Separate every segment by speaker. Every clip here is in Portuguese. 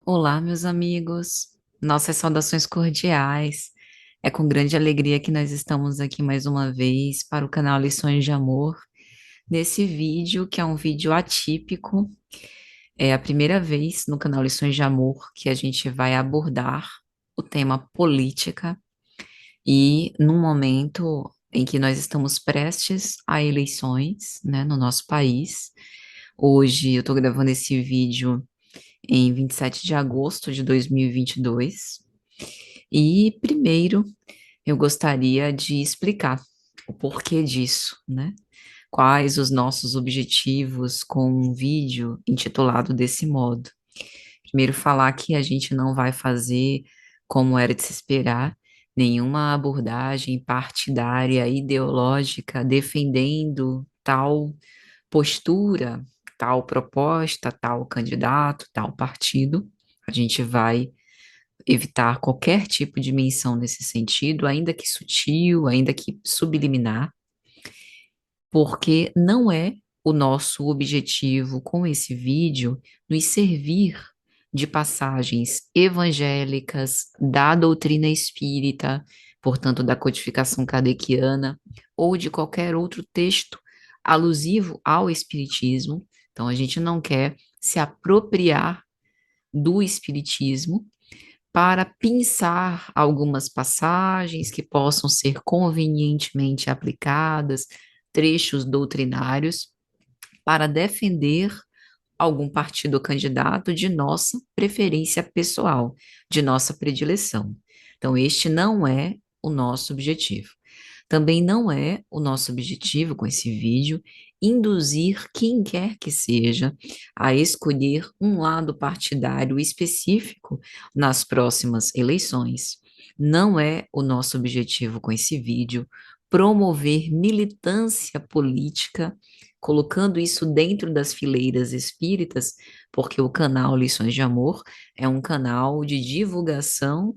Speaker 1: Olá, meus amigos. Nossas saudações cordiais. É com grande alegria que nós estamos aqui mais uma vez para o canal Lições de Amor. Nesse vídeo, que é um vídeo atípico, é a primeira vez no canal Lições de Amor que a gente vai abordar o tema política e num momento em que nós estamos prestes a eleições, né, no nosso país. Hoje eu estou gravando esse vídeo em 27 de agosto de 2022. E primeiro eu gostaria de explicar o porquê disso, né? Quais os nossos objetivos com um vídeo intitulado desse modo. Primeiro, falar que a gente não vai fazer, como era de se esperar, nenhuma abordagem partidária, ideológica, defendendo tal postura, tal proposta, tal candidato, tal partido. A gente vai evitar qualquer tipo de menção nesse sentido, ainda que sutil, ainda que subliminar, porque não é o nosso objetivo com esse vídeo nos servir de passagens evangélicas da doutrina espírita, portanto, da codificação kardeciana, ou de qualquer outro texto alusivo ao espiritismo. Então, a gente não quer se apropriar do espiritismo para pensar algumas passagens que possam ser convenientemente aplicadas, trechos doutrinários, para defender algum partido ou candidato de nossa preferência pessoal, de nossa predileção. Então, este não é o nosso objetivo. Também não é o nosso objetivo com esse vídeo induzir quem quer que seja a escolher um lado partidário específico nas próximas eleições. Não é o nosso objetivo com esse vídeo promover militância política, colocando isso dentro das fileiras espíritas, porque o canal Lições de Amor é um canal de divulgação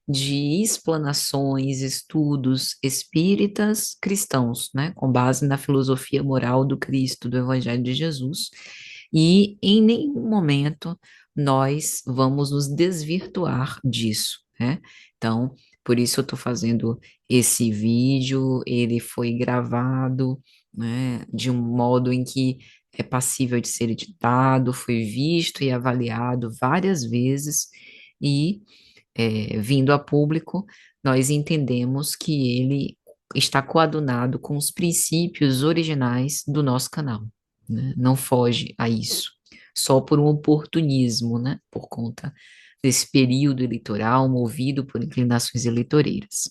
Speaker 1: de explanações, estudos espíritas cristãos, né, com base na filosofia moral do Cristo, do Evangelho de Jesus, e em nenhum momento nós vamos nos desvirtuar disso, né? Então, por isso eu estou fazendo esse vídeo, ele foi gravado, né, de um modo em que é passível de ser editado, foi visto e avaliado várias vezes, e vindo a público, nós entendemos que ele está coadunado com os princípios originais do nosso canal, né? Não foge a isso, só por um oportunismo, né? Por conta desse período eleitoral movido por inclinações eleitoreiras.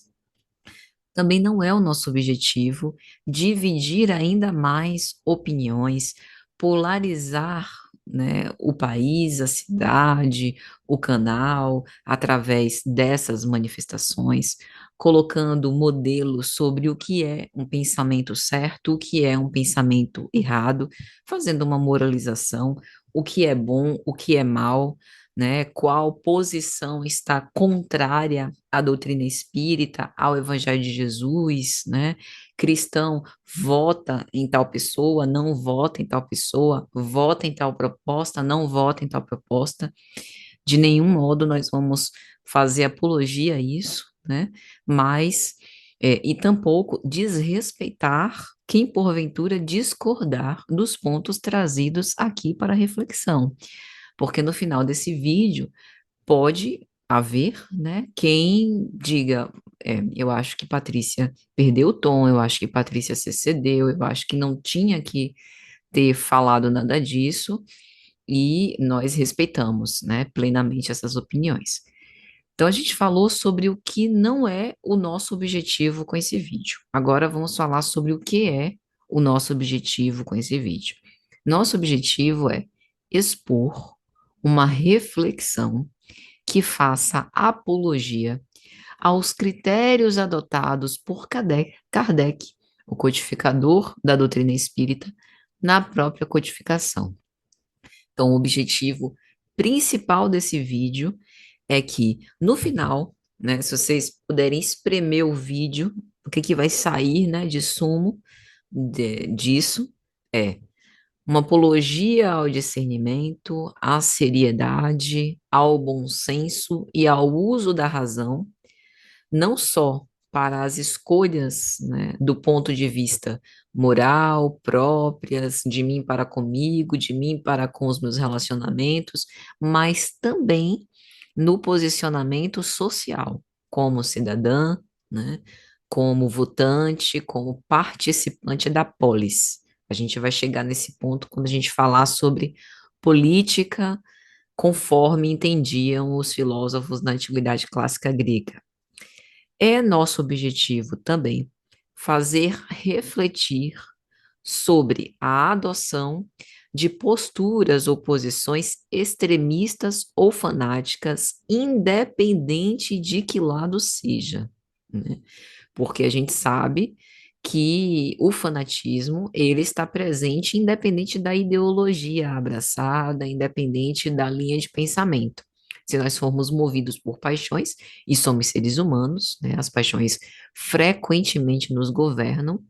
Speaker 1: Também não é o nosso objetivo dividir ainda mais opiniões, polarizar, né, o país, a cidade, o canal, através dessas manifestações, colocando modelos sobre o que é um pensamento certo, o que é um pensamento errado, fazendo uma moralização, o que é bom, o que é mal, né? Qual posição está contrária à doutrina espírita, ao Evangelho de Jesus, né? Cristão vota em tal pessoa, não vota em tal pessoa, vota em tal proposta, não vota em tal proposta. De nenhum modo nós vamos fazer apologia a isso, né? Mas, e tampouco desrespeitar quem porventura discordar dos pontos trazidos aqui para reflexão, porque no final desse vídeo pode haver, né, quem diga, eu acho que Patrícia perdeu o tom, eu acho que Patrícia se excedeu, eu acho que não tinha que ter falado nada disso, e nós respeitamos, né, plenamente essas opiniões. Então a gente falou sobre o que não é o nosso objetivo com esse vídeo. Agora vamos falar sobre o que é o nosso objetivo com esse vídeo. Nosso objetivo é expor uma reflexão que faça apologia aos critérios adotados por Kardec, o codificador da doutrina espírita, na própria codificação. Então, o objetivo principal desse vídeo é que, no final, né, se vocês puderem espremer o vídeo, o que que vai sair, né, de sumo disso é: Uma apologia ao discernimento, à seriedade, ao bom senso e ao uso da razão, não só para as escolhas, né, do ponto de vista moral, próprias, de mim para comigo, de mim para com os meus relacionamentos, mas também no posicionamento social, como cidadã, né, como votante, como participante da polis. A gente vai chegar nesse ponto quando a gente falar sobre política conforme entendiam os filósofos na antiguidade clássica grega. É nosso objetivo também fazer refletir sobre a adoção de posturas ou posições extremistas ou fanáticas, independente de que lado seja, né? Porque a gente sabe que o fanatismo, ele está presente independente da ideologia abraçada, independente da linha de pensamento. Se nós formos movidos por paixões, e somos seres humanos, né, as paixões frequentemente nos governam,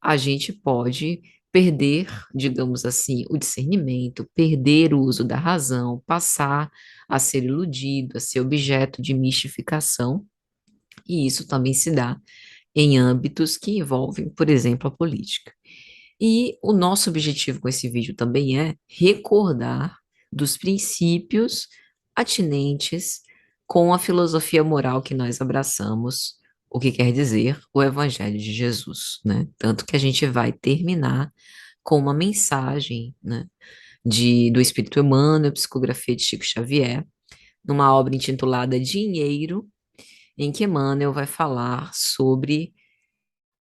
Speaker 1: a gente pode perder, digamos assim, o discernimento, perder o uso da razão, passar a ser iludido, a ser objeto de mistificação, e isso também se dá em âmbitos que envolvem, por exemplo, a política. E o nosso objetivo com esse vídeo também é recordar dos princípios atinentes com a filosofia moral que nós abraçamos, o que quer dizer o Evangelho de Jesus, né? Tanto que a gente vai terminar com uma mensagem, né, do Espírito Emmanuel, psicografia de Chico Xavier, numa obra intitulada Dinheiro, em que Emmanuel vai falar sobre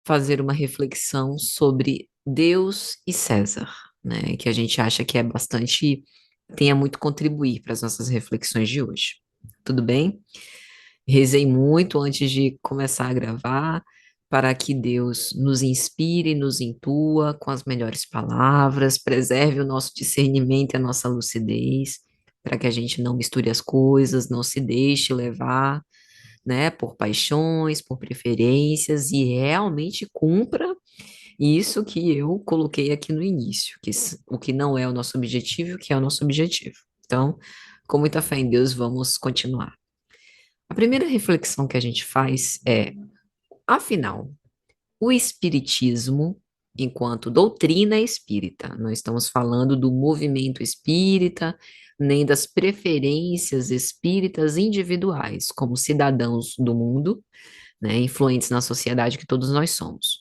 Speaker 1: fazer uma reflexão sobre Deus e César, né? Que a gente acha que é bastante, tenha muito a contribuir para as nossas reflexões de hoje. Tudo bem? Rezei muito antes de começar a gravar, para que Deus nos inspire, nos intua com as melhores palavras, preserve o nosso discernimento e a nossa lucidez, para que a gente não misture as coisas, não se deixe levar, né, por paixões, por preferências e realmente cumpra isso que eu coloquei aqui no início, o que não é o nosso objetivo e o que é o nosso objetivo. Então, com muita fé em Deus, vamos continuar. A primeira reflexão que a gente faz é, afinal, o espiritismo, enquanto doutrina espírita, não estamos falando do movimento espírita, nem das preferências espíritas individuais, como cidadãos do mundo, né, influentes na sociedade que todos nós somos.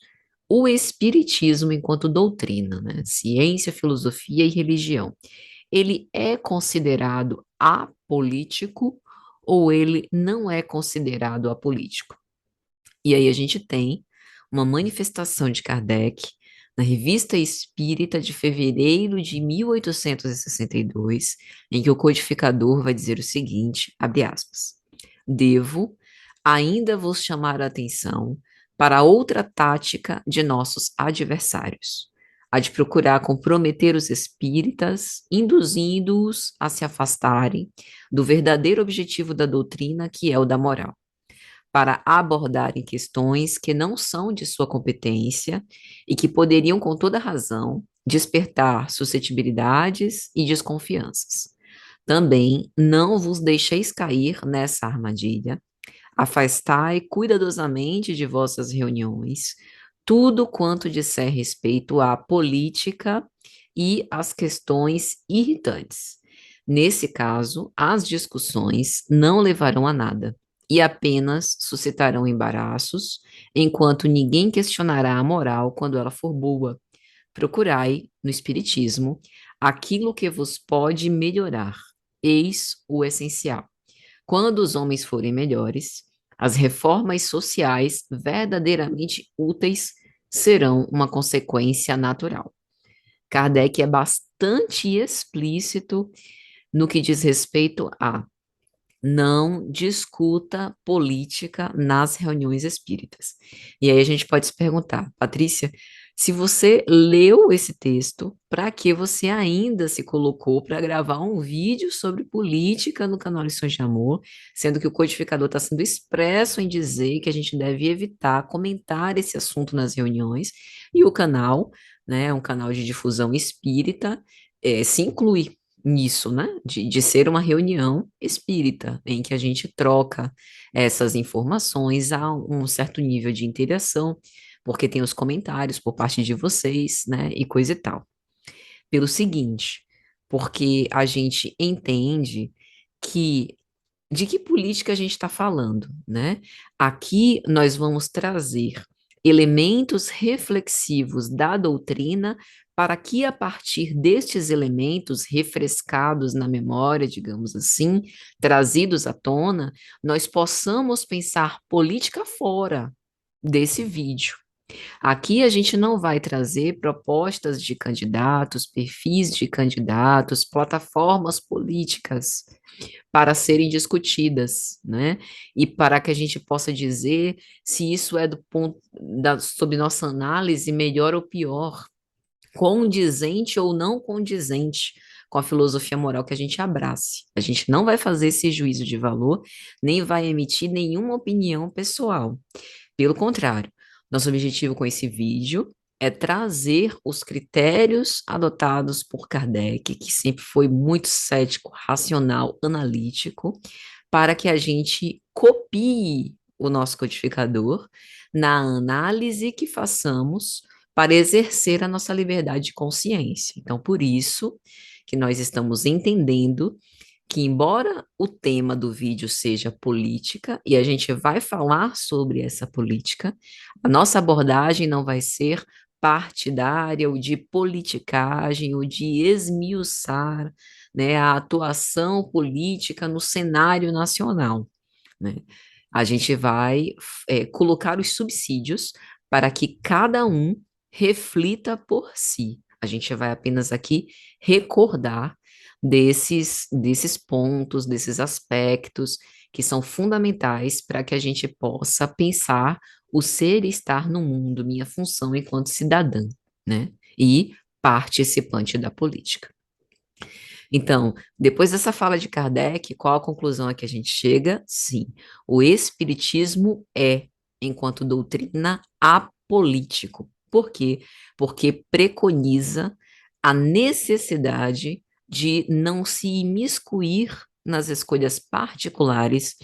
Speaker 1: O espiritismo enquanto doutrina, né, ciência, filosofia e religião, ele é considerado apolítico ou ele não é considerado apolítico? E aí a gente tem uma manifestação de Kardec na Revista Espírita de fevereiro de 1862, em que o codificador vai dizer o seguinte, abre aspas, devo ainda vos chamar a atenção para outra tática de nossos adversários, a de procurar comprometer os espíritas, induzindo-os a se afastarem do verdadeiro objetivo da doutrina, que é o da moral, para abordarem questões que não são de sua competência e que poderiam, com toda razão, despertar suscetibilidades e desconfianças. Também não vos deixeis cair nessa armadilha. Afastai cuidadosamente de vossas reuniões tudo quanto disser respeito à política e às questões irritantes. Nesse caso, as discussões não levarão a nada e apenas suscitarão embaraços, enquanto ninguém questionará a moral quando ela for boa. Procurai, no Espiritismo, aquilo que vos pode melhorar. Eis o essencial. Quando os homens forem melhores, as reformas sociais verdadeiramente úteis serão uma consequência natural. Kardec é bastante explícito no que diz respeito a não discuta política nas reuniões espíritas. E aí a gente pode se perguntar, Patrícia, Se você leu esse texto, para que você ainda se colocou para gravar um vídeo sobre política no canal Lições de Amor, sendo que o codificador está sendo expresso em dizer que a gente deve evitar comentar esse assunto nas reuniões, e o canal, né, é um canal de difusão espírita, se inclui nisso, né, de ser uma reunião espírita, em que a gente troca essas informações a um certo nível de interação, porque tem os comentários por parte de vocês, né, e coisa e tal. Pelo seguinte, porque a gente entende que de que política a gente está falando, né? Aqui nós vamos trazer elementos reflexivos da doutrina para que, a partir destes elementos refrescados na memória, digamos assim, trazidos à tona, nós possamos pensar política fora desse vídeo. Aqui a gente não vai trazer propostas de candidatos, perfis de candidatos, plataformas políticas para serem discutidas, né? E para que a gente possa dizer se isso é do ponto sob nossa análise melhor ou pior, condizente ou não condizente com a filosofia moral que a gente abrace. A gente não vai fazer esse juízo de valor, nem vai emitir nenhuma opinião pessoal. Pelo contrário, nosso objetivo com esse vídeo é trazer os critérios adotados por Kardec, que sempre foi muito cético, racional, analítico, para que a gente copie o nosso codificador na análise que façamos para exercer a nossa liberdade de consciência. Então, por isso que nós estamos entendendo que, embora o tema do vídeo seja política, e a gente vai falar sobre essa política, a nossa abordagem não vai ser partidária ou de politicagem ou de esmiuçar, né, a atuação política no cenário nacional, né? A gente vai colocar os subsídios para que cada um reflita por si. A gente vai apenas aqui recordar desses pontos, desses aspectos que são fundamentais para que a gente possa pensar o ser e estar no mundo, minha função enquanto cidadã, né? E participante da política. Então, depois dessa fala de Kardec, qual a conclusão a que a gente chega? Sim, o espiritismo é, enquanto doutrina, apolítico. Por quê? Porque preconiza a necessidade de não se imiscuir nas escolhas particulares,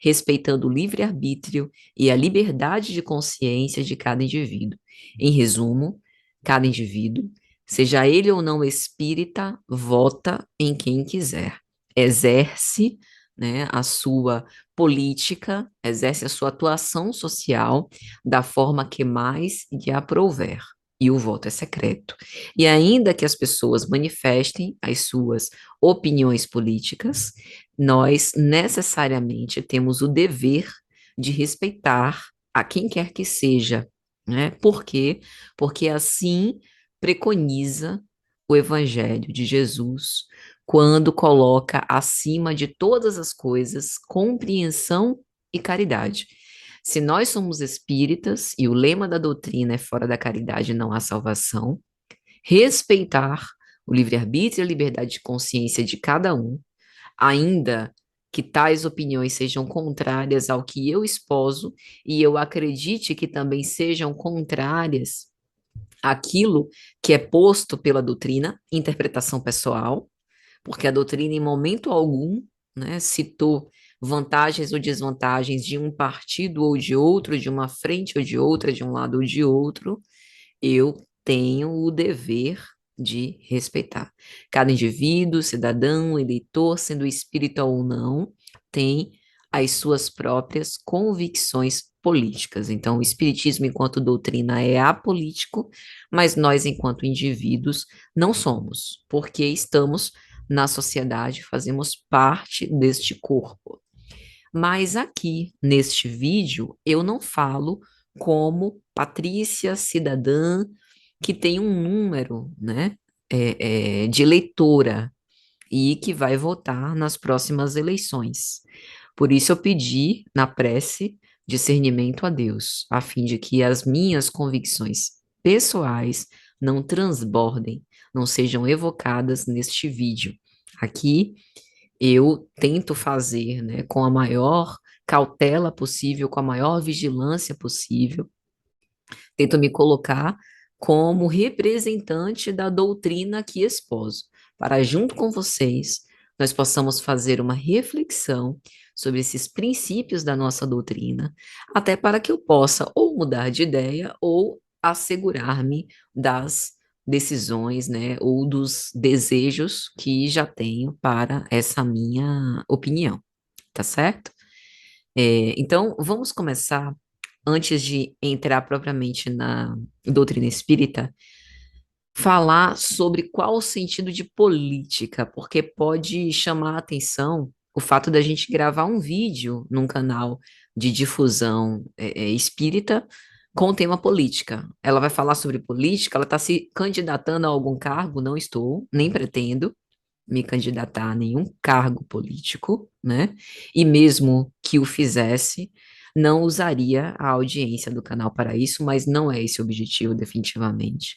Speaker 1: respeitando o livre-arbítrio e a liberdade de consciência de cada indivíduo. Em resumo, cada indivíduo, seja ele ou não espírita, vota em quem quiser. Exerce, né, a sua política, exerce a sua atuação social da forma que mais lhe aprouver. E o voto é secreto. E ainda que as pessoas manifestem as suas opiniões políticas, nós necessariamente temos o dever de respeitar a quem quer que seja, né? Por quê? Porque assim preconiza o Evangelho de Jesus quando coloca acima de todas as coisas compreensão e caridade. Se nós somos espíritas e o lema da doutrina é fora da caridade não há salvação, respeitar o livre-arbítrio e a liberdade de consciência de cada um, ainda que tais opiniões sejam contrárias ao que eu esposo e eu acredite que também sejam contrárias aquilo que é posto pela doutrina, interpretação pessoal, porque a doutrina em momento algum, né, citou vantagens ou desvantagens de um partido ou de outro, de uma frente ou de outra, de um lado ou de outro, eu tenho o dever de respeitar. Cada indivíduo, cidadão, eleitor, sendo espírita ou não, tem as suas próprias convicções políticas. Então, o espiritismo, enquanto doutrina, é apolítico, mas nós, enquanto indivíduos, não somos, porque estamos na sociedade, fazemos parte deste corpo. Mas aqui, neste vídeo, eu não falo como Patrícia, cidadã, que tem um número, né, de eleitora e que vai votar nas próximas eleições. Por isso eu pedi na prece discernimento a Deus, a fim de que as minhas convicções pessoais não transbordem, não sejam evocadas neste vídeo. Aqui eu tento fazer, né, com a maior cautela possível, com a maior vigilância possível, tento me colocar como representante da doutrina que exposo, para junto com vocês nós possamos fazer uma reflexão sobre esses princípios da nossa doutrina, até para que eu possa ou mudar de ideia ou assegurar-me das decisões, né, ou dos desejos que já tenho para essa minha opinião, tá certo? Então, vamos começar, antes de entrar propriamente na doutrina espírita, falar sobre qual o sentido de política, porque pode chamar a atenção o fato da gente gravar um vídeo num canal de difusão espírita com o tema política. Ela vai falar sobre política, ela está se candidatando a algum cargo, não estou, nem pretendo me candidatar a nenhum cargo político, né? E mesmo que o fizesse, não usaria a audiência do canal para isso, mas não é esse o objetivo, definitivamente.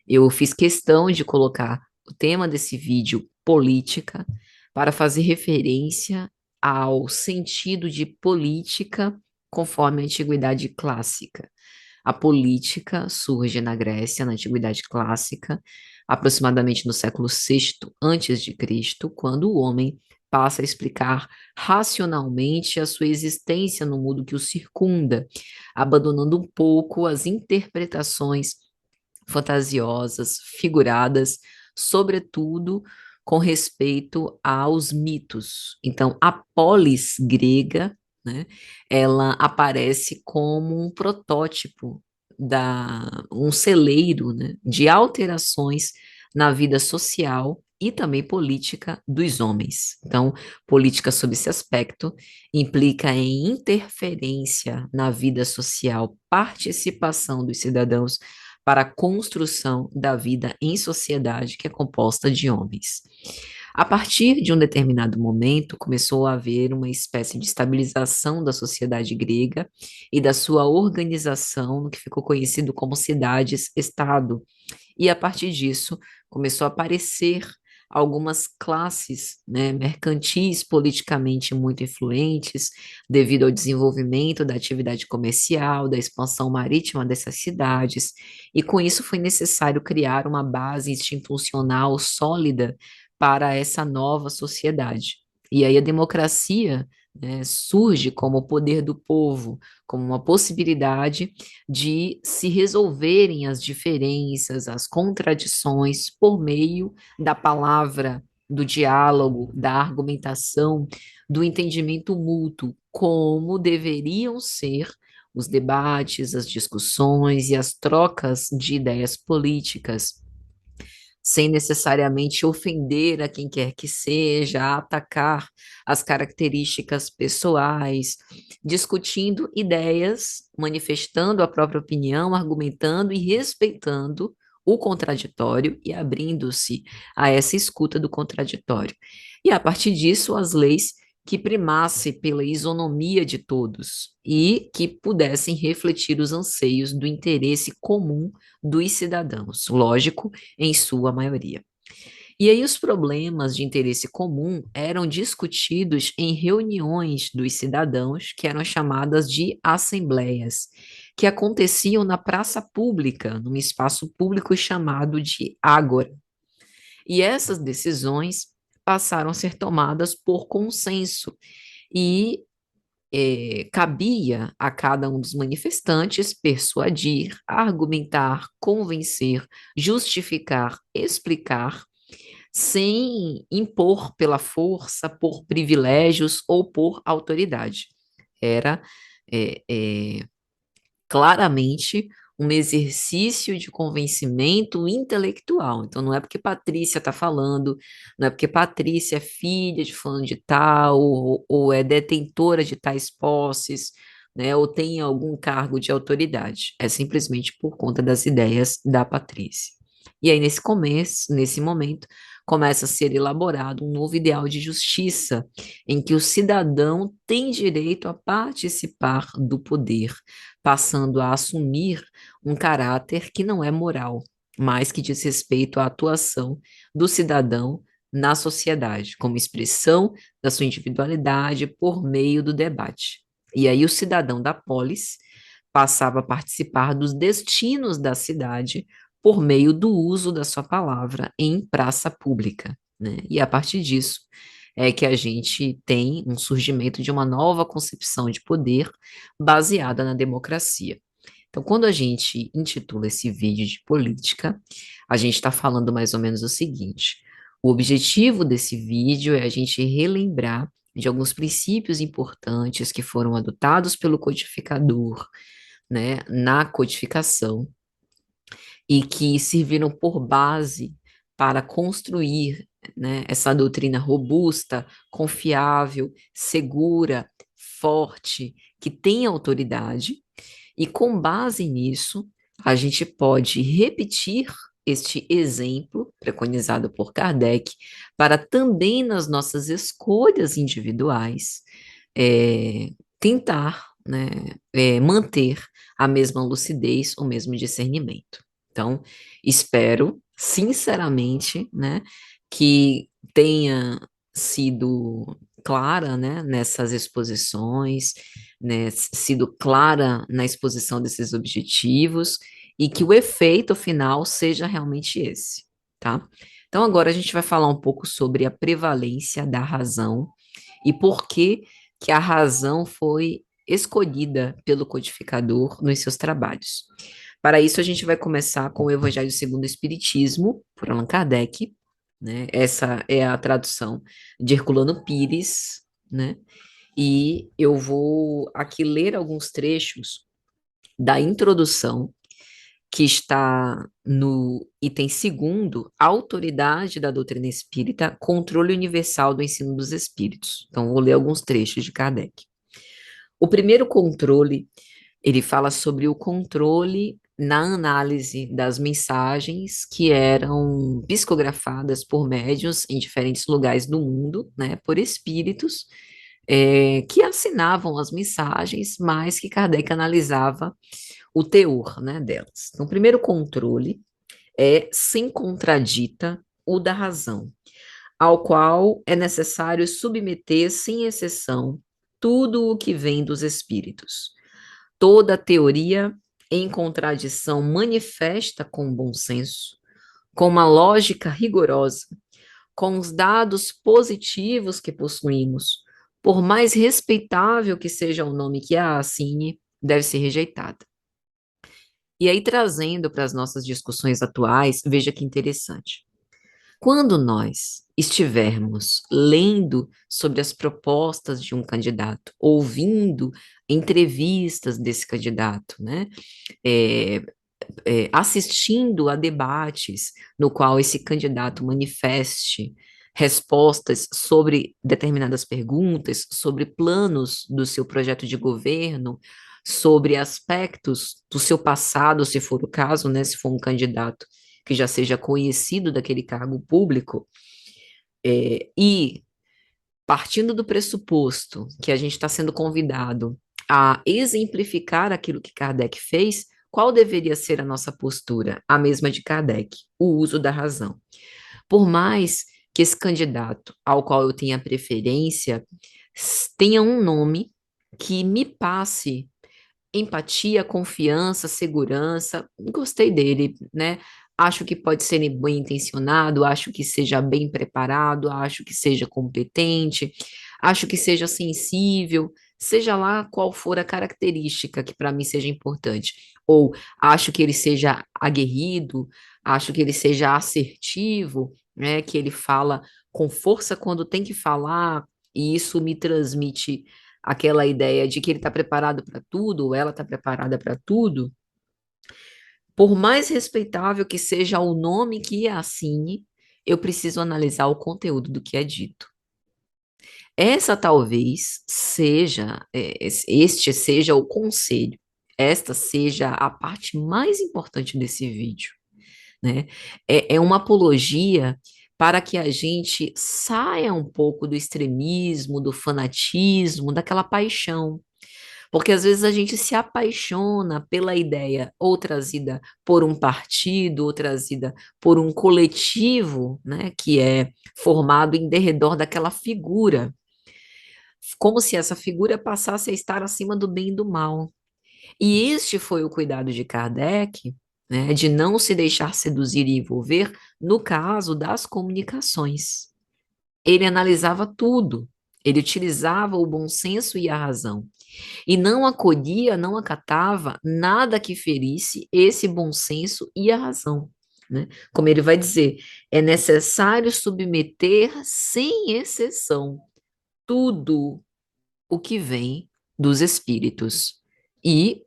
Speaker 1: Eu fiz questão de colocar o tema desse vídeo, política, para fazer referência ao sentido de política conforme a antiguidade clássica. A política surge na Grécia, na Antiguidade Clássica, aproximadamente no século VI antes de Cristo, quando o homem passa a explicar racionalmente a sua existência no mundo que o circunda, abandonando um pouco as interpretações fantasiosas, figuradas, sobretudo com respeito aos mitos. Então, a polis grega, né, ela aparece como um protótipo um celeiro, né, de alterações na vida social e também política dos homens. Então, política sob esse aspecto implica em interferência na vida social, participação dos cidadãos para a construção da vida em sociedade que é composta de homens. A partir de um determinado momento, começou a haver uma espécie de estabilização da sociedade grega e da sua organização no que ficou conhecido como cidades-estado. E a partir disso, começou a aparecer algumas classes, né, mercantis politicamente muito influentes, devido ao desenvolvimento da atividade comercial, da expansão marítima dessas cidades, e com isso foi necessário criar uma base institucional sólida para essa nova sociedade. E aí a democracia, né, surge como o poder do povo, como uma possibilidade de se resolverem as diferenças, as contradições por meio da palavra, do diálogo, da argumentação, do entendimento mútuo, como deveriam ser os debates, as discussões e as trocas de ideias políticas, sem necessariamente ofender a quem quer que seja, atacar as características pessoais, discutindo ideias, manifestando a própria opinião, argumentando e respeitando o contraditório e abrindo-se a essa escuta do contraditório. E a partir disso, as leis que primasse pela isonomia de todos e que pudessem refletir os anseios do interesse comum dos cidadãos, lógico, em sua maioria. E aí os problemas de interesse comum eram discutidos em reuniões dos cidadãos, que eram chamadas de assembleias, que aconteciam na praça pública, num espaço público chamado de ágora. E essas decisões passaram a ser tomadas por consenso e cabia a cada um dos manifestantes persuadir, argumentar, convencer, justificar, explicar, sem impor pela força, por privilégios ou por autoridade. Era é, é, claramente um exercício de convencimento intelectual. Então, não é porque Patrícia está falando, não é porque Patrícia é filha de fulano de tal, ou é detentora de tais posses, né, ou tem algum cargo de autoridade. É simplesmente por conta das ideias da Patrícia. E aí, nesse momento, começa a ser elaborado um novo ideal de justiça, em que o cidadão tem direito a participar do poder, passando a assumir um caráter que não é moral, mas que diz respeito à atuação do cidadão na sociedade, como expressão da sua individualidade por meio do debate. E aí o cidadão da polis passava a participar dos destinos da cidade por meio do uso da sua palavra em praça pública, né? E a partir disso é que a gente tem um surgimento de uma nova concepção de poder baseada na democracia. Então, quando a gente intitula esse vídeo de política, a gente está falando mais ou menos o seguinte: o objetivo desse vídeo é a gente relembrar de alguns princípios importantes que foram adotados pelo codificador, né, na codificação e que serviram por base para construir, né, essa doutrina robusta, confiável, segura, forte, que tem autoridade, e com base nisso, a gente pode repetir este exemplo preconizado por Kardec para também nas nossas escolhas individuais é, tentar, né, manter a mesma lucidez, o mesmo discernimento. Então, espero, sinceramente, né, que tenha sido clara, né, nessas exposições, né, sido clara na exposição desses objetivos e que o efeito final seja realmente esse, tá? Então, agora a gente vai falar um pouco sobre a prevalência da razão e por que a razão foi escolhida pelo codificador nos seus trabalhos. Para isso, a gente vai começar com o Evangelho segundo o Espiritismo, por Allan Kardec, né? Essa é a tradução de Herculano Pires, né? E eu vou aqui ler alguns trechos da introdução que está no item segundo, autoridade da doutrina espírita, controle universal do ensino dos espíritos. Então, vou ler alguns trechos de Kardec. O primeiro controle, ele fala sobre o controle na análise das mensagens que eram psicografadas por médiuns em diferentes lugares do mundo, né, por espíritos, que assinavam as mensagens, mas que Kardec analisava o teor, né, delas. Então, o primeiro controle é, sem contradita, o da razão, ao qual é necessário submeter, sem exceção, tudo o que vem dos espíritos. Toda teoria em contradição manifesta com bom senso, com uma lógica rigorosa, com os dados positivos que possuímos, por mais respeitável que seja o nome que a assine, deve ser rejeitada. E aí, trazendo para as nossas discussões atuais, veja que interessante. Quando nós estivermos lendo sobre as propostas de um candidato, ouvindo entrevistas desse candidato, né, é, assistindo a debates no qual esse candidato manifeste respostas sobre determinadas perguntas, sobre planos do seu projeto de governo, sobre aspectos do seu passado, se for o caso, né, se for um candidato que já seja conhecido daquele cargo público, e partindo do pressuposto que a gente está sendo convidado a exemplificar aquilo que Kardec fez, qual deveria ser a nossa postura? A mesma de Kardec, o uso da razão. Por mais que esse candidato ao qual eu tenha preferência tenha um nome que me passe empatia, confiança, segurança. Gostei dele, né? Acho que pode ser bem intencionado, acho que seja bem preparado, acho que seja competente, acho que seja sensível, seja lá qual for a característica que para mim seja importante. Ou acho que ele seja aguerrido, acho que ele seja assertivo, né? Que ele fala com força quando tem que falar, e isso me transmite aquela ideia de que ele está preparado para tudo, ou ela está preparada para tudo, por mais respeitável que seja o nome que a assine, eu preciso analisar o conteúdo do que é dito. Essa talvez seja, este seja o conselho, esta seja a parte mais importante desse vídeo, né? É uma apologia para que a gente saia um pouco do extremismo, do fanatismo, daquela paixão. Porque às vezes a gente se apaixona pela ideia ou trazida por um partido, ou trazida por um coletivo, né, que é formado em derredor daquela figura, como se essa figura passasse a estar acima do bem e do mal. E este foi o cuidado de Kardec, né, de não se deixar seduzir e envolver no caso das comunicações. Ele analisava tudo, ele utilizava o bom senso e a razão, e não acolhia, não acatava nada que ferisse esse bom senso e a razão. Né? Como ele vai dizer, é necessário submeter, sem exceção, tudo o que vem dos espíritos. E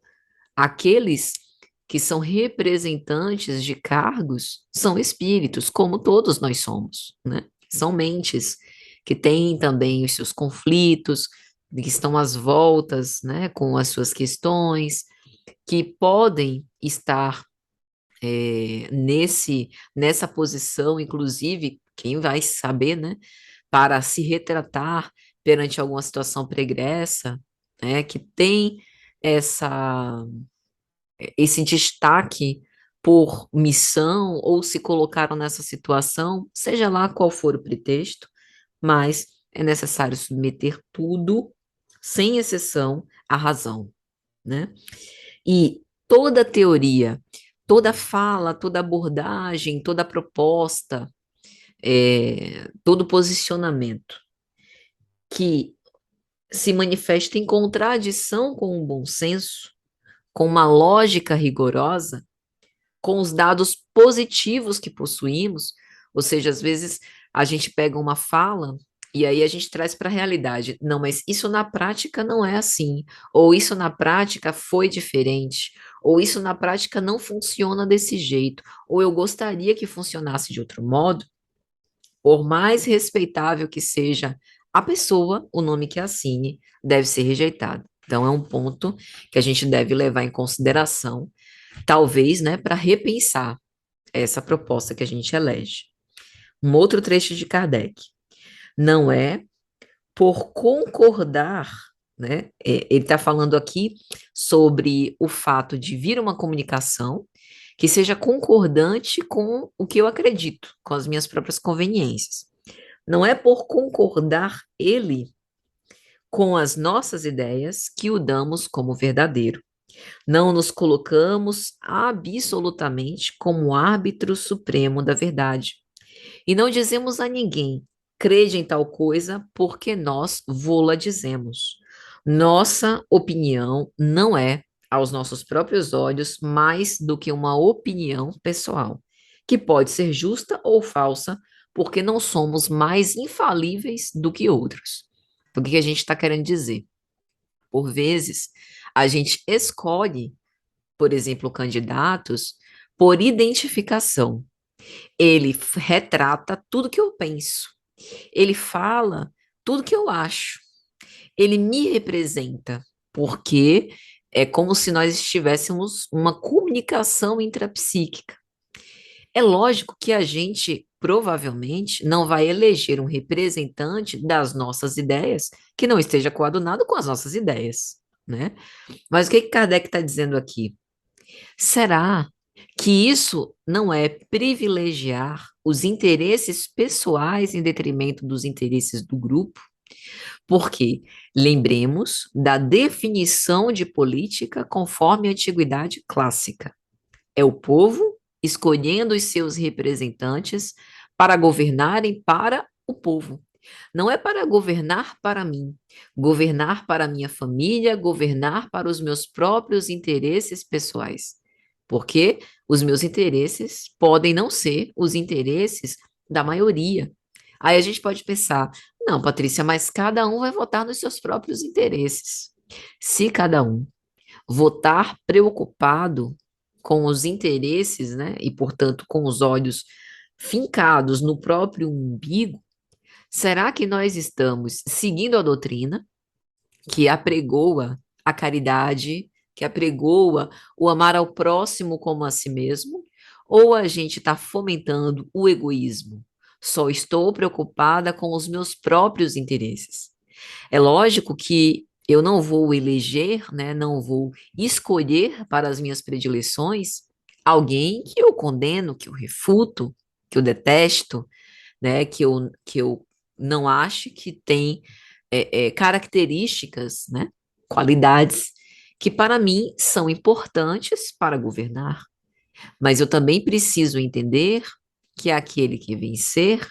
Speaker 1: aqueles que são representantes de cargos são espíritos, como todos nós somos, né? São mentes que têm também os seus conflitos, que estão às voltas, né, com as suas questões, que podem estar nessa posição, inclusive, quem vai saber, né, para se retratar perante alguma situação pregressa, né, que tem essa esse destaque por missão ou se colocaram nessa situação, seja lá qual for o pretexto, mas é necessário submeter tudo, sem exceção, à razão, né? E toda teoria, toda fala, toda abordagem, toda proposta, todo posicionamento que se manifesta em contradição com o bom senso, com uma lógica rigorosa, com os dados positivos que possuímos, ou seja, às vezes a gente pega uma fala e aí a gente traz para a realidade. Não, mas isso na prática não é assim, ou isso na prática foi diferente, ou isso na prática não funciona desse jeito, ou eu gostaria que funcionasse de outro modo, por mais respeitável que seja a pessoa, o nome que assine deve ser rejeitado. Então é um ponto que a gente deve levar em consideração, talvez, né, para repensar essa proposta que a gente elege. Um outro trecho de Kardec. Não é por concordar, né? Ele está falando aqui sobre o fato de vir uma comunicação que seja concordante com o que eu acredito, com as minhas próprias conveniências. Não é por concordar ele com as nossas ideias que o damos como verdadeiro. Não nos colocamos absolutamente como árbitro supremo da verdade. E não dizemos a ninguém, crede em tal coisa, porque nós vô-la dizemos. Nossa opinião não é, aos nossos próprios olhos, mais do que uma opinião pessoal, que pode ser justa ou falsa, porque não somos mais infalíveis do que outros. O que a gente está querendo dizer? Por vezes, a gente escolhe, por exemplo, candidatos por identificação. Ele retrata tudo que eu penso. Ele fala tudo que eu acho. Ele me representa, porque é como se nós estivéssemos uma comunicação intrapsíquica. É lógico que a gente provavelmente não vai eleger um representante das nossas ideias que não esteja coadunado com as nossas ideias, né? Mas o que que Kardec está dizendo aqui? Será que isso não é privilegiar os interesses pessoais em detrimento dos interesses do grupo? Porque lembremos da definição de política conforme a antiguidade clássica. É o povo escolhendo os seus representantes para governarem para o povo. Não é para governar para mim, governar para a minha família, governar para os meus próprios interesses pessoais. Porque os meus interesses podem não ser os interesses da maioria. Aí a gente pode pensar, não, Patrícia, mas cada um vai votar nos seus próprios interesses. Se cada um votar preocupado com os interesses, né, e portanto com os olhos fincados no próprio umbigo, será que nós estamos seguindo a doutrina que apregoa a caridade, que apregoa o amar ao próximo como a si mesmo, ou a gente está fomentando o egoísmo, Só estou preocupada com os meus próprios interesses. É lógico que eu não vou eleger, né, não vou escolher para as minhas predileções alguém que eu condeno, que eu refuto, que eu detesto, né, que eu não acho que tem características, né, qualidades que para mim são importantes para governar. Mas eu também preciso entender que aquele que vencer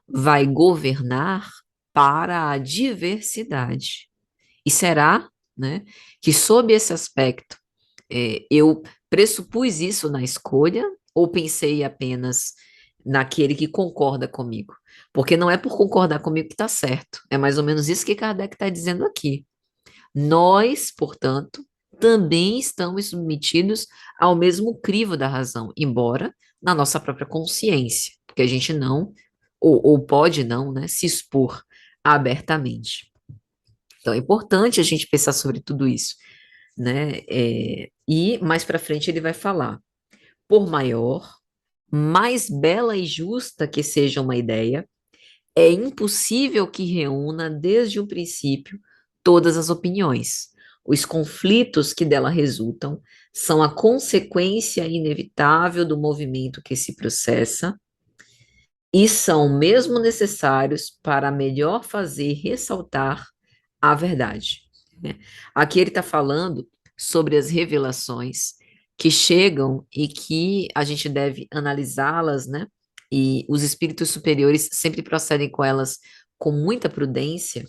Speaker 1: vai governar para a diversidade. E será, né, que sob esse aspecto, eu pressupus isso na escolha ou pensei apenas naquele que concorda comigo? Porque não é por concordar comigo que está certo. É mais ou menos isso que Kardec está dizendo aqui. Nós, portanto, também estamos submetidos ao mesmo crivo da razão, embora na nossa própria consciência, porque a gente não, ou pode não, né, se expor abertamente. Então é importante a gente pensar sobre tudo isso, né? E mais para frente ele vai falar, por maior, mais bela e justa que seja uma ideia, é impossível que reúna desde o princípio todas as opiniões. Os conflitos que dela resultam são a consequência inevitável do movimento que se processa e são mesmo necessários para melhor fazer ressaltar a verdade, né? Aqui ele está falando sobre as revelações que chegam e que a gente deve analisá-las, né? E os espíritos superiores sempre procedem com elas com muita prudência,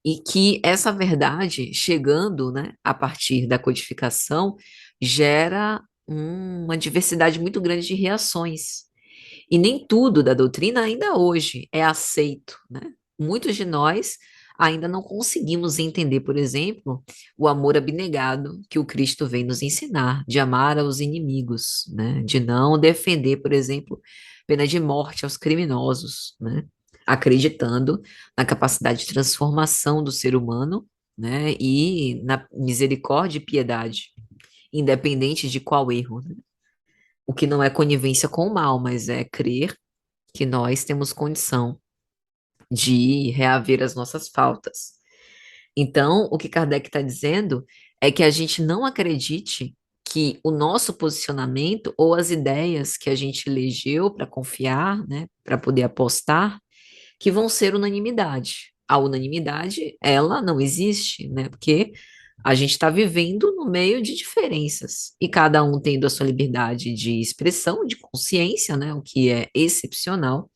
Speaker 1: e que essa verdade, chegando, né, a partir da codificação, gera uma diversidade muito grande de reações. E nem tudo da doutrina ainda hoje é aceito, né? Muitos de nós ainda não conseguimos entender, por exemplo, o amor abnegado que o Cristo vem nos ensinar, de amar aos inimigos, né? De não defender, por exemplo, pena de morte aos criminosos, né? Acreditando na capacidade de transformação do ser humano, né? E na misericórdia e piedade, independente de qual erro, né? O que não é conivência com o mal, mas é crer que nós temos condição de reaver as nossas faltas. Então, o que Kardec está dizendo é que a gente não acredite que o nosso posicionamento ou as ideias que a gente elegeu para confiar, né, para poder apostar, que vão ser unanimidade. A unanimidade, ela não existe, né, porque a gente está vivendo no meio de diferenças e cada um tendo a sua liberdade de expressão, de consciência, né, o que é excepcional,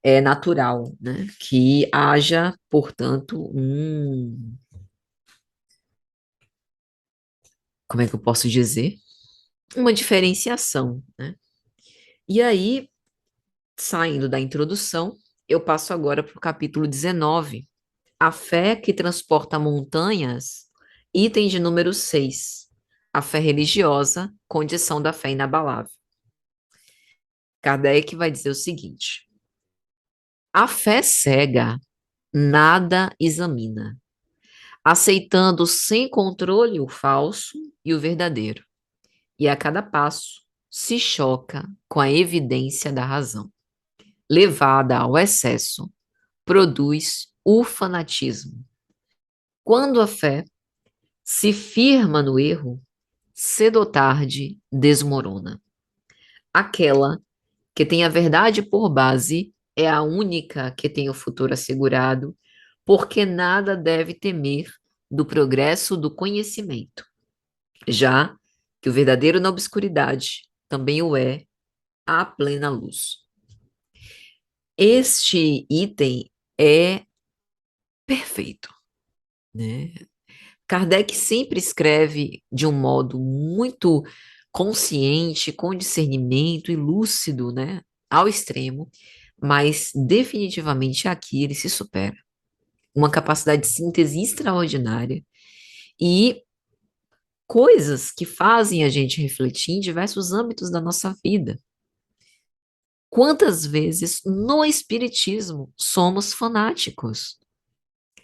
Speaker 1: é natural, né? Que haja, portanto, como é que eu posso dizer? Uma diferenciação, né? E aí, saindo da introdução, eu passo agora para o capítulo 19, A Fé que Transporta Montanhas, item de número 6, a fé religiosa, condição da fé inabalável. Kardec vai dizer o seguinte: a fé cega nada examina, aceitando sem controle o falso e o verdadeiro, e a cada passo se choca com a evidência da razão. Levada ao excesso, produz o fanatismo. Quando a fé se firma no erro, cedo ou tarde desmorona. Aquela que tem a verdade por base é a única que tem o futuro assegurado, porque nada deve temer do progresso do conhecimento. Já que o verdadeiro na obscuridade também o é à plena luz. Este item é perfeito, né? Kardec sempre escreve de um modo muito consciente, com discernimento e lúcido, né? Ao extremo, mas definitivamente aqui ele se supera. Uma capacidade de síntese extraordinária e coisas que fazem a gente refletir em diversos âmbitos da nossa vida. Quantas vezes no Espiritismo somos fanáticos,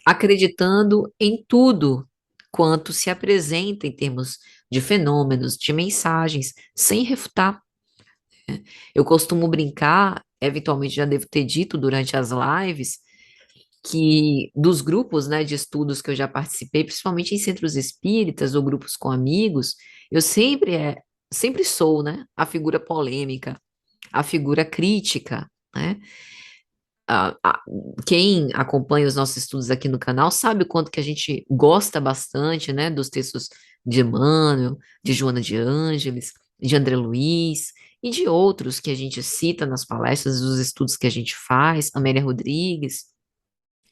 Speaker 1: acreditando em tudo quanto se apresenta em termos de fenômenos, de mensagens, sem refutar, né? Eu costumo brincar eventualmente já devo ter dito durante as lives, que dos grupos, né, de estudos que eu já participei, principalmente em centros espíritas ou grupos com amigos, eu sempre sou, né, a figura polêmica, a figura crítica, né? a- a- Quem acompanha os nossos estudos aqui no canal sabe o quanto que a gente gosta bastante, né, dos textos de Emmanuel, de Joana de Ângeles, de André Luiz e de outros que a gente cita nas palestras, dos estudos que a gente faz, Amélia Rodrigues,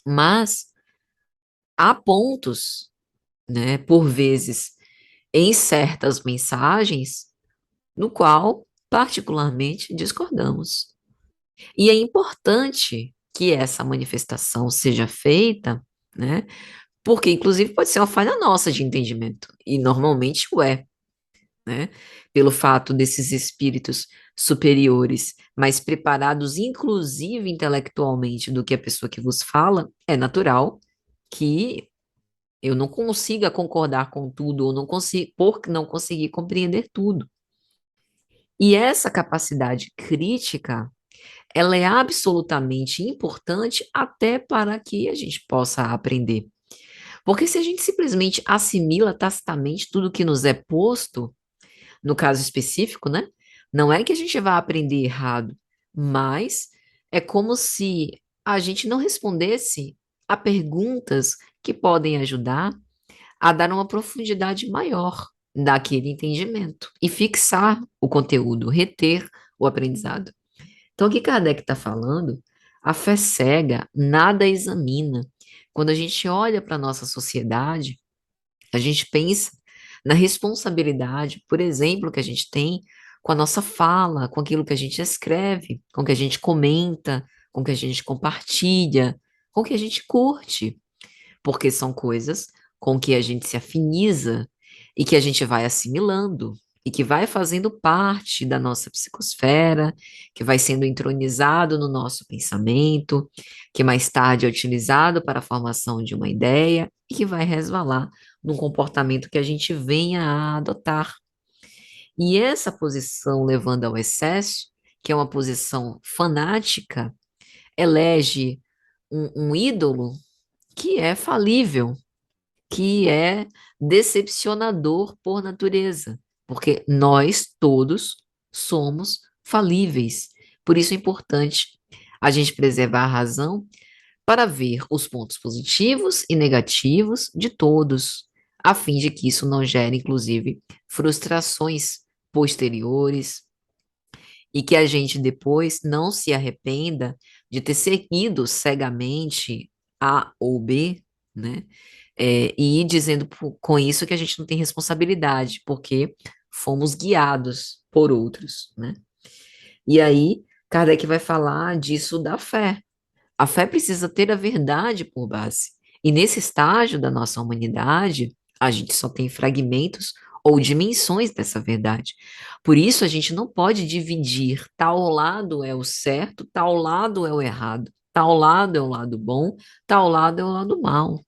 Speaker 1: mas há pontos, né, por vezes, em certas mensagens, no qual, particularmente, discordamos. E é importante que essa manifestação seja feita, né? Porque, inclusive, pode ser uma falha nossa de entendimento, e normalmente o é, né? Pelo fato desses espíritos superiores, mais preparados, inclusive intelectualmente, do que a pessoa que vos fala, é natural que eu não consiga concordar com tudo, ou não consigo, por não conseguir compreender tudo. E essa capacidade crítica ela é absolutamente importante até para que a gente possa aprender. Porque se a gente simplesmente assimila tacitamente tudo que nos é posto, no caso específico, né? Não é que a gente vá aprender errado, mas é como se a gente não respondesse a perguntas que podem ajudar a dar uma profundidade maior daquele entendimento e fixar o conteúdo, reter o aprendizado. Então, o que Kardec está falando? A fé cega nada examina. Quando a gente olha para a nossa sociedade, a gente pensa na responsabilidade, por exemplo, que a gente tem com a nossa fala, com aquilo que a gente escreve, com o que a gente comenta, com o que a gente compartilha, com o que a gente curte, porque são coisas com que a gente se afiniza e que a gente vai assimilando e que vai fazendo parte da nossa psicosfera, que vai sendo entronizado no nosso pensamento, que mais tarde é utilizado para a formação de uma ideia e que vai resvalar num comportamento que a gente venha a adotar. E essa posição levando ao excesso, que é uma posição fanática, elege um ídolo que é falível, que é decepcionador por natureza, porque nós todos somos falíveis. Por isso é importante a gente preservar a razão para ver os pontos positivos e negativos de todos, a fim de que isso não gere, inclusive, frustrações posteriores e que a gente depois não se arrependa de ter seguido cegamente A ou B, né? E ir dizendo com isso que a gente não tem responsabilidade, porque fomos guiados por outros, né? E aí, Kardec vai falar disso da fé. A fé precisa ter a verdade por base. E nesse estágio da nossa humanidade, a gente só tem fragmentos ou dimensões dessa verdade. Por isso, a gente não pode dividir tal lado é o certo, tal lado é o errado, tal lado é o lado bom, tal lado é o lado mal.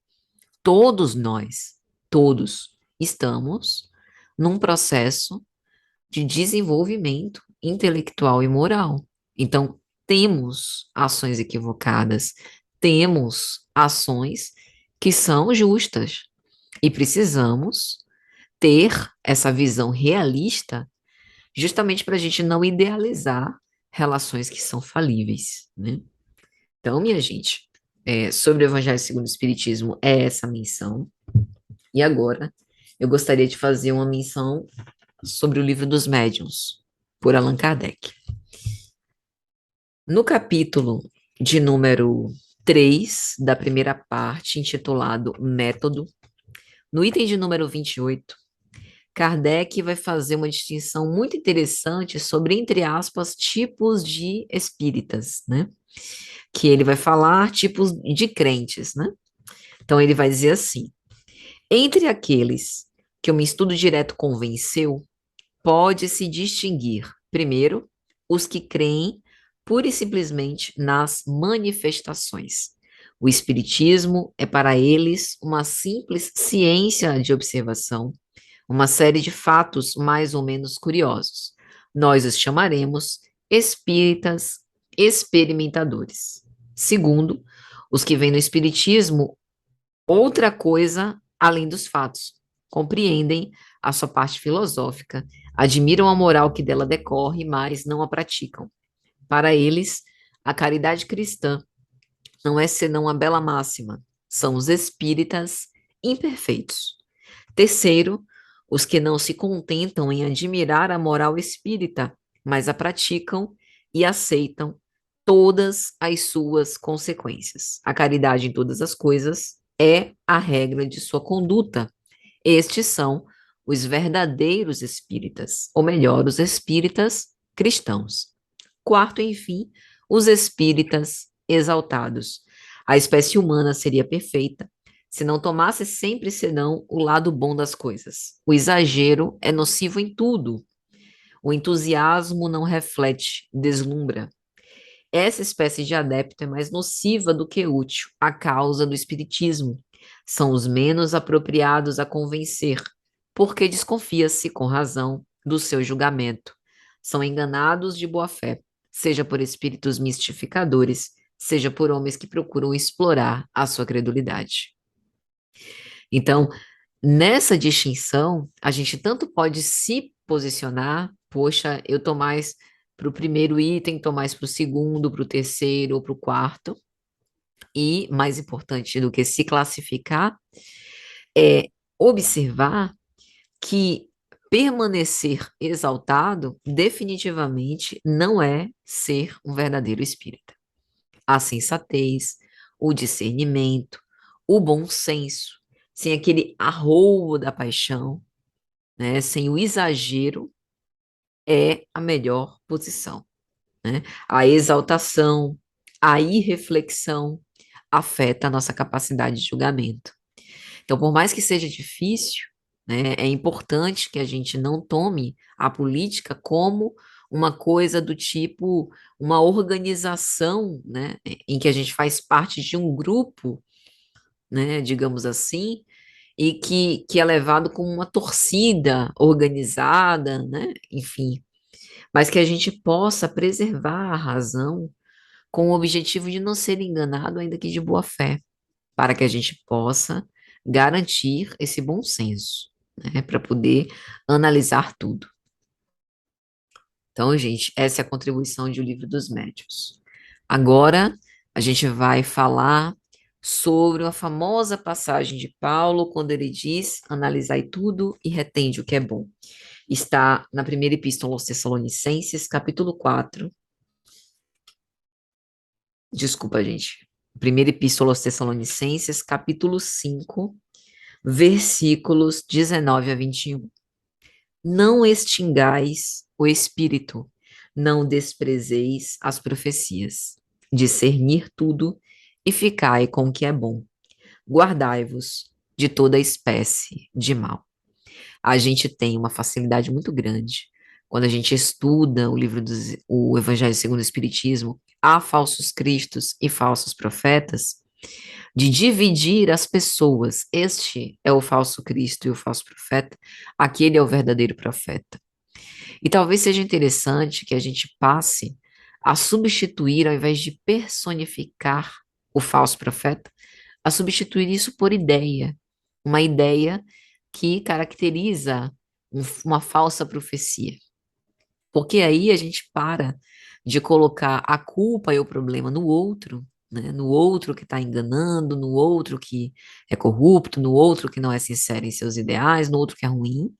Speaker 1: Todos nós, todos, estamos num processo de desenvolvimento intelectual e moral. Então, temos ações equivocadas, temos ações que são justas e precisamos ter essa visão realista justamente para a gente não idealizar relações que são falíveis, né? Então, minha gente, sobre o Evangelho segundo o Espiritismo é essa menção. E agora, eu gostaria de fazer uma menção sobre o Livro dos Médiuns, por Allan Kardec. No capítulo de número 3 da primeira parte, intitulado Método, no item de número 28, Kardec vai fazer uma distinção muito interessante sobre, entre aspas, tipos de espíritas, né? Que ele vai falar tipos de crentes, né? Então ele vai dizer assim: entre aqueles que um estudo direto convenceu, pode-se distinguir, primeiro, os que creem pura e simplesmente nas manifestações. O Espiritismo é para eles uma simples ciência de observação, uma série de fatos mais ou menos curiosos. Nós os chamaremos espíritas experimentadores. Segundo, os que veem no espiritismo outra coisa além dos fatos. Compreendem a sua parte filosófica, admiram a moral que dela decorre, mas não a praticam. Para eles, a caridade cristã não é senão a bela máxima. São os espíritas imperfeitos. Terceiro, os que não se contentam em admirar a moral espírita, mas a praticam e aceitam todas as suas consequências. A caridade em todas as coisas é a regra de sua conduta. Estes são os verdadeiros espíritas, ou melhor, os espíritas cristãos. Quarto, enfim, os espíritas exaltados. A espécie humana seria perfeita se não tomasse sempre senão o lado bom das coisas. O exagero é nocivo em tudo. O entusiasmo não reflete, deslumbra. Essa espécie de adepto é mais nociva do que útil, a causa do espiritismo. São os menos apropriados a convencer, porque desconfia-se, com razão, do seu julgamento. São enganados de boa fé, seja por espíritos mistificadores, seja por homens que procuram explorar a sua credulidade. Então, nessa distinção, a gente tanto pode se posicionar, poxa, eu tô mais para o primeiro item, tô mais para o segundo, para o terceiro ou para o quarto, e mais importante do que se classificar é observar que permanecer exaltado definitivamente não é ser um verdadeiro espírita. A sensatez, o discernimento, o bom senso, sem aquele arroubo da paixão, né, sem o exagero, é a melhor posição, né? A exaltação, a irreflexão afeta a nossa capacidade de julgamento. Então, por mais que seja difícil, né, é importante que a gente não tome a política como uma coisa do tipo uma organização, né, em que a gente faz parte de um grupo, né, digamos assim, e que é levado como uma torcida organizada, né, enfim, mas que a gente possa preservar a razão com o objetivo de não ser enganado, ainda que de boa fé, para que a gente possa garantir esse bom senso, né, para poder analisar tudo. Então, gente, essa é a contribuição de O Livro dos Médiuns. Agora, a gente vai falar sobre uma famosa passagem de Paulo, quando ele diz: analisai tudo e retende o que é bom. Está na primeira epístola aos Tessalonicenses, capítulo 4. Desculpa, gente. Primeira epístola aos Tessalonicenses, capítulo 5, versículos 19 a 21. Não extingais o espírito, não desprezeis as profecias. Discernir tudo e ficai com o que é bom. Guardai-vos de toda espécie de mal. A gente tem uma facilidade muito grande quando a gente estuda o Evangelho segundo o Espiritismo, há falsos cristos e falsos profetas, de dividir as pessoas. Este é o falso Cristo e o falso profeta, aquele é o verdadeiro profeta. E talvez seja interessante que a gente passe a substituir, ao invés de personificar o falso profeta, a substituir isso por ideia. Uma ideia que caracteriza uma falsa profecia. Porque aí a gente para de colocar a culpa e o problema no outro, né? No outro que está enganando, no outro que é corrupto, no outro que não é sincero em seus ideais, no outro que é ruim,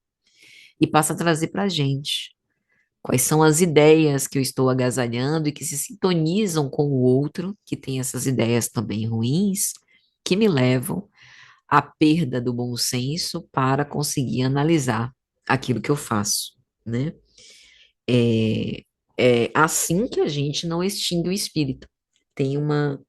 Speaker 1: e passa a trazer para a gente. Quais são as ideias que eu estou agasalhando e que se sintonizam com o outro, que tem essas ideias também ruins, que me levam à perda do bom senso para conseguir analisar aquilo que eu faço, né? É, é assim que a gente não extingue o espírito. Tem uma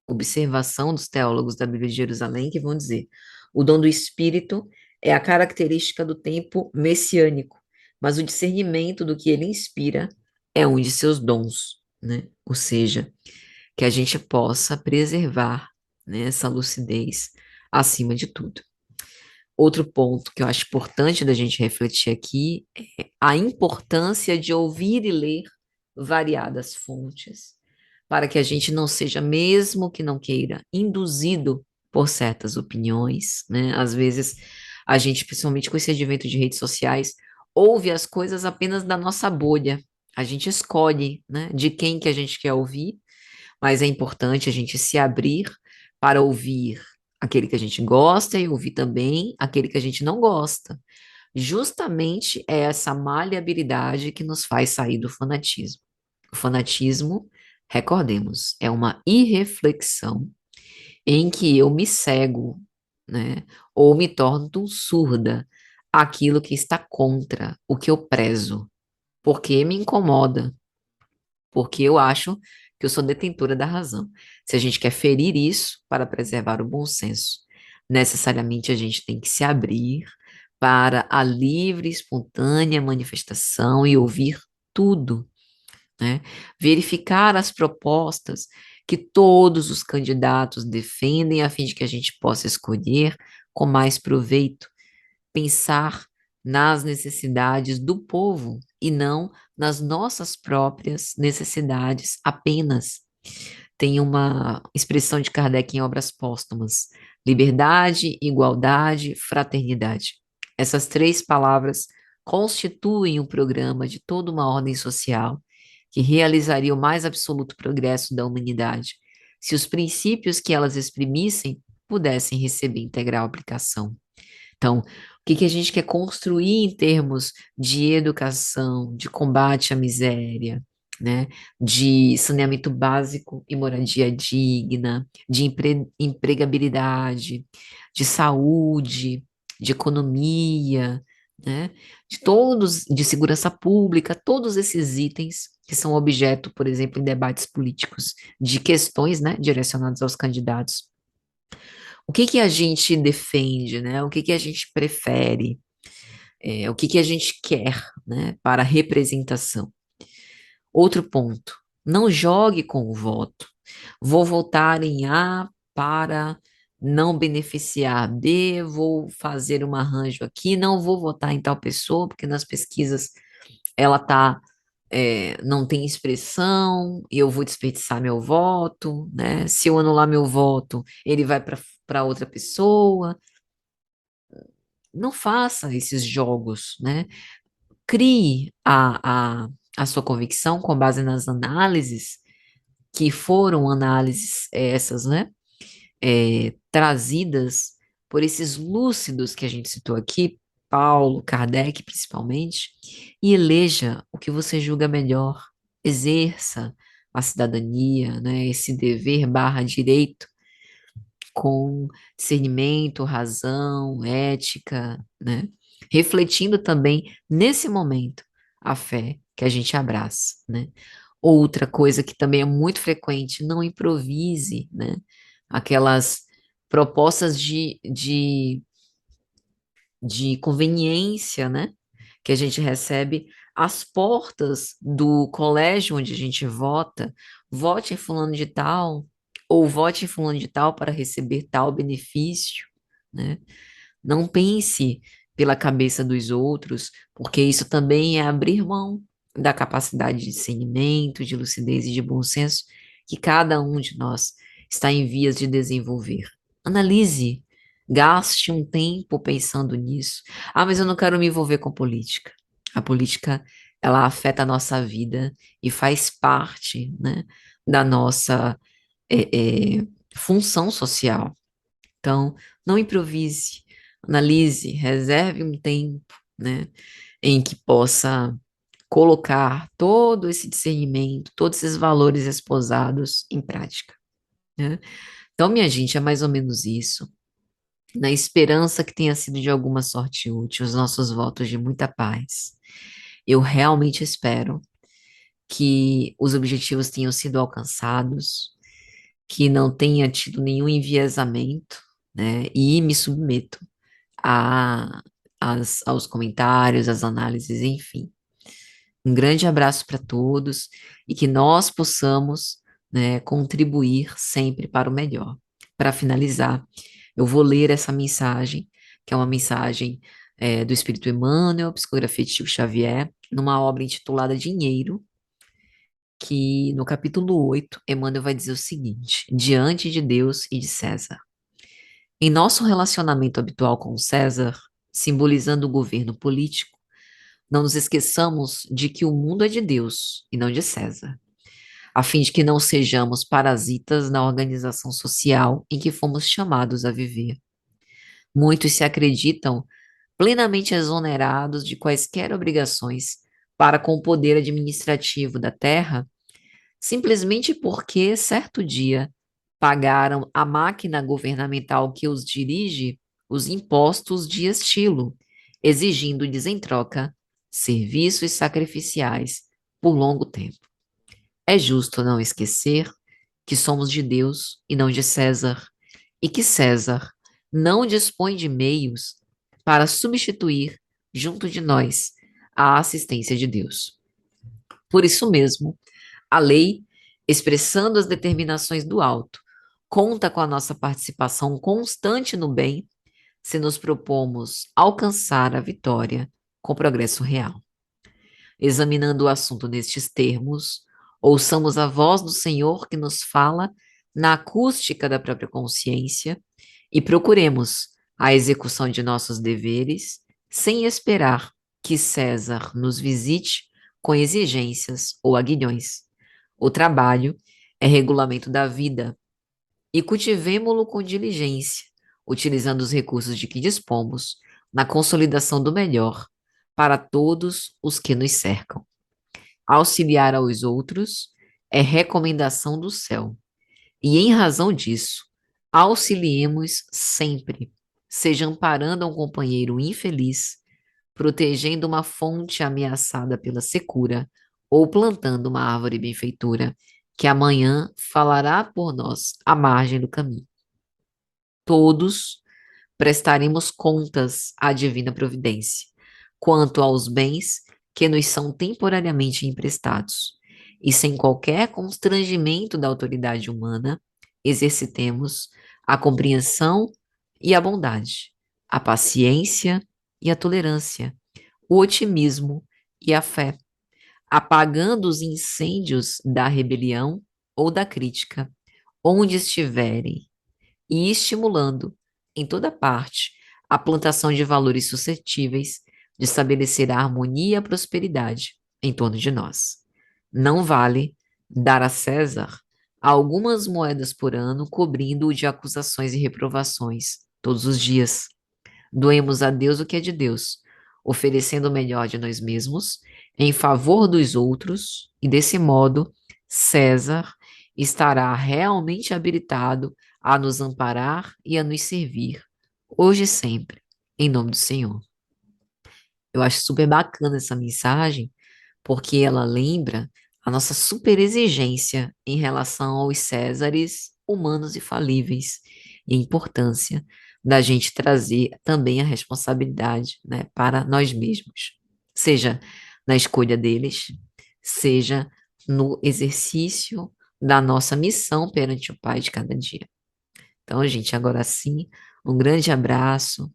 Speaker 1: observação dos teólogos da Bíblia de Jerusalém que vão dizer: o dom do espírito é a característica do tempo messiânico, mas o discernimento do que ele inspira é um de seus dons, né? Ou seja, que a gente possa preservar, né, essa lucidez acima de tudo. Outro ponto que eu acho importante da gente refletir aqui é a importância de ouvir e ler variadas fontes, para que a gente não seja, mesmo que não queira, induzido por certas opiniões, né? Às vezes a gente, principalmente com esse advento de redes sociais, ouve as coisas apenas da nossa bolha. A gente escolhe, né, de quem que a gente quer ouvir, mas é importante a gente se abrir para ouvir aquele que a gente gosta e ouvir também aquele que a gente não gosta. Justamente é essa maleabilidade que nos faz sair do fanatismo. O fanatismo, recordemos, é uma irreflexão em que eu me cego, né, ou me torno surda àquilo que está contra o que eu prezo, porque me incomoda, porque eu acho que eu sou detentora da razão. Se a gente quer ferir isso para preservar o bom senso, necessariamente a gente tem que se abrir para a livre, espontânea manifestação e ouvir tudo, né? Verificar as propostas que todos os candidatos defendem a fim de que a gente possa escolher com mais proveito, pensar nas necessidades do povo e não nas nossas próprias necessidades apenas. Tem uma expressão de Kardec em Obras Póstumas: liberdade, igualdade, fraternidade. Essas três palavras constituem um programa de toda uma ordem social que realizaria o mais absoluto progresso da humanidade, se os princípios que elas exprimissem pudessem receber integral aplicação. Então, o que que a gente quer construir em termos de educação, de combate à miséria, né, de saneamento básico e moradia digna, de empregabilidade, de saúde, de economia, né, de todos, de segurança pública, todos esses itens que são objeto, por exemplo, em debates políticos, de questões, né, direcionadas aos candidatos. O que que a gente defende, né? O que que a gente prefere? O que que a gente quer, né, para a representação? Outro ponto, não jogue com o voto. Vou votar em A para não beneficiar B, vou fazer um arranjo aqui, não vou votar em tal pessoa, porque nas pesquisas ela tá, não tem expressão, e eu vou desperdiçar meu voto, né? Se eu anular meu voto, ele vai para outra pessoa. Não faça esses jogos, né? Crie a sua convicção com base nas análises, que foram análises essas, né? Trazidas por esses lúcidos que a gente citou aqui, Paulo, Kardec principalmente, e eleja o que você julga melhor. Exerça a cidadania, né? Esse dever barra direito com discernimento, razão, ética, né? Refletindo também nesse momento a fé que a gente abraça, né? Outra coisa que também é muito frequente, não improvise, né? Aquelas propostas de conveniência, né? Que a gente recebe às portas do colégio onde a gente vota, vote em fulano de tal, ou vote em fulano de tal para receber tal benefício, né? Não pense pela cabeça dos outros, porque isso também é abrir mão da capacidade de discernimento, de lucidez e de bom senso que cada um de nós está em vias de desenvolver. Analise, gaste um tempo pensando nisso. Ah, mas eu não quero me envolver com política. A política, ela afeta a nossa vida e faz parte, né, da nossa função social. Então, não improvise, analise, reserve um tempo, né, em que possa colocar todo esse discernimento, todos esses valores esposados em prática, né? Então, minha gente, é mais ou menos isso. Na esperança que tenha sido de alguma sorte útil, os nossos votos de muita paz. Eu realmente espero que os objetivos tenham sido alcançados, que não tenha tido nenhum enviesamento, né? E me submeto a, aos comentários, às análises, enfim. Um grande abraço para todos e que nós possamos, né, contribuir sempre para o melhor. Para finalizar, eu vou ler essa mensagem, que é uma mensagem do Espírito Emmanuel, psicografia de Chico Xavier, numa obra intitulada Dinheiro, que no capítulo 8, Emmanuel vai dizer o seguinte: diante de Deus e de César. Em nosso relacionamento habitual com César, simbolizando o governo político, não nos esqueçamos de que o mundo é de Deus e não de César, a fim de que não sejamos parasitas na organização social em que fomos chamados a viver. Muitos se acreditam plenamente exonerados de quaisquer obrigações para com o poder administrativo da terra, simplesmente porque, certo dia, pagaram à máquina governamental que os dirige os impostos de estilo, exigindo-lhes em troca serviços sacrificiais por longo tempo. É justo não esquecer que somos de Deus e não de César, e que César não dispõe de meios para substituir, junto de nós, a assistência de Deus. Por isso mesmo, a lei, expressando as determinações do alto, conta com a nossa participação constante no bem, se nos propomos alcançar a vitória com progresso real. Examinando o assunto nestes termos, ouçamos a voz do Senhor que nos fala na acústica da própria consciência e procuremos a execução de nossos deveres sem esperar que César nos visite com exigências ou aguilhões. O trabalho é regulamento da vida e cultivemo-lo com diligência, utilizando os recursos de que dispomos na consolidação do melhor para todos os que nos cercam. Auxiliar aos outros é recomendação do céu. E em razão disso, auxiliemos sempre, seja amparando um companheiro infeliz, protegendo uma fonte ameaçada pela secura, ou plantando uma árvore benfeitora, que amanhã falará por nós à margem do caminho. Todos prestaremos contas à divina providência, quanto aos bens que nos são temporariamente emprestados, e sem qualquer constrangimento da autoridade humana, exercitemos a compreensão e a bondade, a paciência e a tolerância, o otimismo e a fé, apagando os incêndios da rebelião ou da crítica, onde estiverem, e estimulando, em toda parte, a plantação de valores suscetíveis de estabelecer a harmonia e a prosperidade em torno de nós. Não vale dar a César algumas moedas por ano, cobrindo-o de acusações e reprovações todos os dias. Doemos a Deus o que é de Deus, oferecendo o melhor de nós mesmos em favor dos outros, e desse modo, César estará realmente habilitado a nos amparar e a nos servir, hoje e sempre, em nome do Senhor. Eu acho super bacana essa mensagem, porque ela lembra a nossa super exigência em relação aos Césares humanos e falíveis e a importância da gente trazer também a responsabilidade, né, para nós mesmos, seja na escolha deles, seja no exercício da nossa missão perante o Pai de cada dia. Então, gente, agora sim, um grande abraço,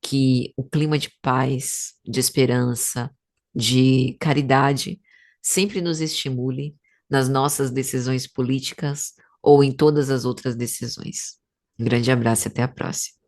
Speaker 1: que o clima de paz, de esperança, de caridade sempre nos estimule nas nossas decisões políticas ou em todas as outras decisões. Um grande abraço e até a próxima.